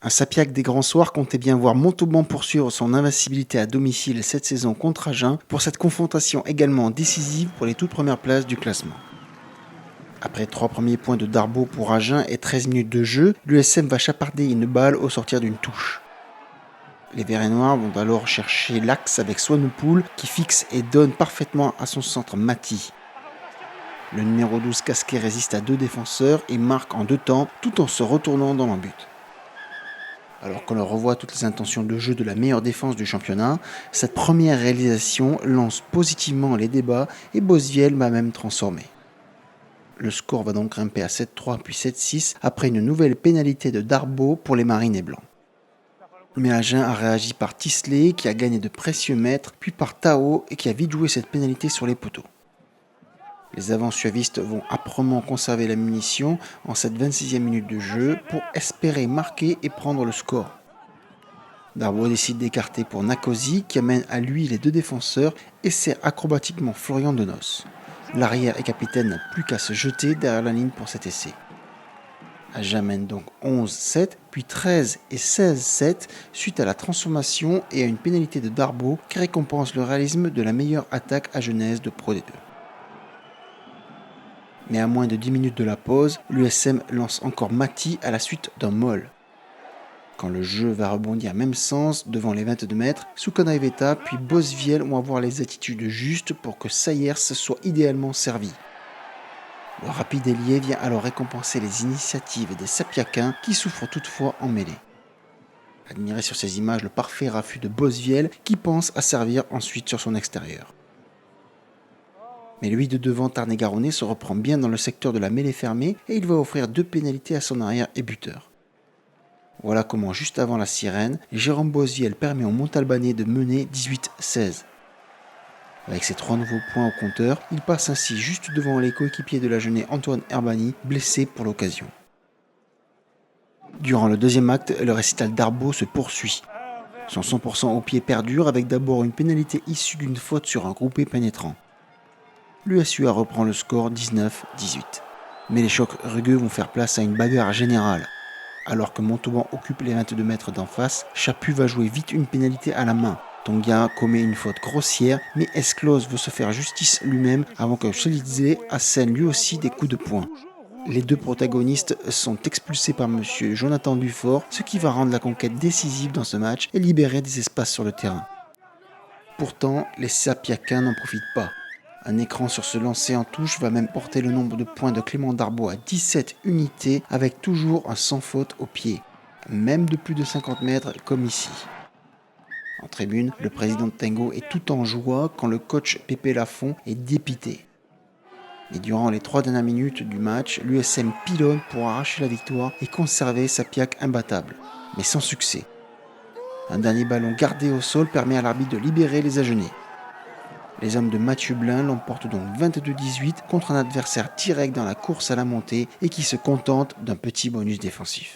Un Sapiac des grands soirs comptait bien voir Montauban poursuivre son invincibilité à domicile cette saison contre Agen pour cette confrontation également décisive pour les toutes premières places du classement. Après 3 premiers points de Darbo pour Agen et 13 minutes de jeu, l'USM va chaparder une balle au sortir d'une touche. Les Verts et Noirs vont alors chercher l'axe avec Swanepoel qui fixe et donne parfaitement à son centre Mati. Le numéro 12 Casquet résiste à 2 défenseurs et marque en 2 temps tout en se retournant dans le but. Alors qu'on leur revoit toutes les intentions de jeu de la meilleure défense du championnat, cette première réalisation lance positivement les débats et Bosviel va même transformer. Le score va donc grimper à 7-3 puis 7-6 après une nouvelle pénalité de Darbo pour les Marines et Blancs. Mais Agen a réagi par Tisley qui a gagné de précieux mètres, puis par Tao et qui a vite joué cette pénalité sur les poteaux. Les avants-suavistes vont âprement conserver la munition en cette 26e minute de jeu pour espérer marquer et prendre le score. Darbo décide d'écarter pour Nakosi qui amène à lui les 2 défenseurs et sert acrobatiquement Florian Denos. L'arrière et capitaine n'a plus qu'à se jeter derrière la ligne pour cet essai. Agen mène donc 11-7, puis 13 et 16-7 suite à la transformation et à une pénalité de Darbo qui récompense le réalisme de la meilleure attaque agenaise de Pro D2. Mais à moins de 10 minutes de la pause, l'USM lance encore Mati à la suite d'un moll. Quand le jeu va rebondir même sens devant les 22 mètres, Soukana Eveta puis Bosviel vont avoir les attitudes justes pour que Sayers soit idéalement servi. Le rapide ailier vient alors récompenser les initiatives des Sapiacains qui souffrent toutefois en mêlée. Admirez sur ces images le parfait raffut de Bosviel qui pense à servir ensuite sur son extérieur. Mais lui de devant Tarn-et-Garonne se reprend bien dans le secteur de la mêlée fermée et il va offrir 2 pénalités à son arrière et buteur. Voilà comment juste avant la sirène, Jérôme Bosviel permet au Montalbanais de mener 18-16. Avec ses 3 nouveaux points au compteur, il passe ainsi juste devant les coéquipiers de l'Agenais Antoine Herbani, blessé pour l'occasion. Durant le deuxième acte, le récital d'Arbo se poursuit. Son 100% au pied perdure avec d'abord une pénalité issue d'une faute sur un groupé pénétrant. L'USUA reprend le score 19-18. Mais les chocs rugueux vont faire place à une bagarre générale. Alors que Montauban occupe les 22 mètres d'en face, Chaput va jouer vite une pénalité à la main. Tonga commet une faute grossière, mais Esclose veut se faire justice lui-même avant que Chelidze assène lui aussi des coups de poing. Les 2 protagonistes sont expulsés par M. Jonathan Dufort, ce qui va rendre la conquête décisive dans ce match et libérer des espaces sur le terrain. Pourtant, les Sapiacains n'en profitent pas. Un écran sur ce lancer en touche va même porter le nombre de points de Clément Darbo à 17 unités avec toujours un sans faute au pied, même de plus de 50 mètres comme ici. En tribune, le président de Tango est tout en joie quand le coach Pépé Lafont est dépité. Mais durant les 3 dernières minutes du match, l'USM pilonne pour arracher la victoire et conserver Sapiac imbattable, mais sans succès. Un dernier ballon gardé au sol permet à l'arbitre de libérer les Agenais. Les hommes de Mathieu Blin l'emportent donc 22-18 contre un adversaire direct dans la course à la montée et qui se contente d'un petit bonus défensif.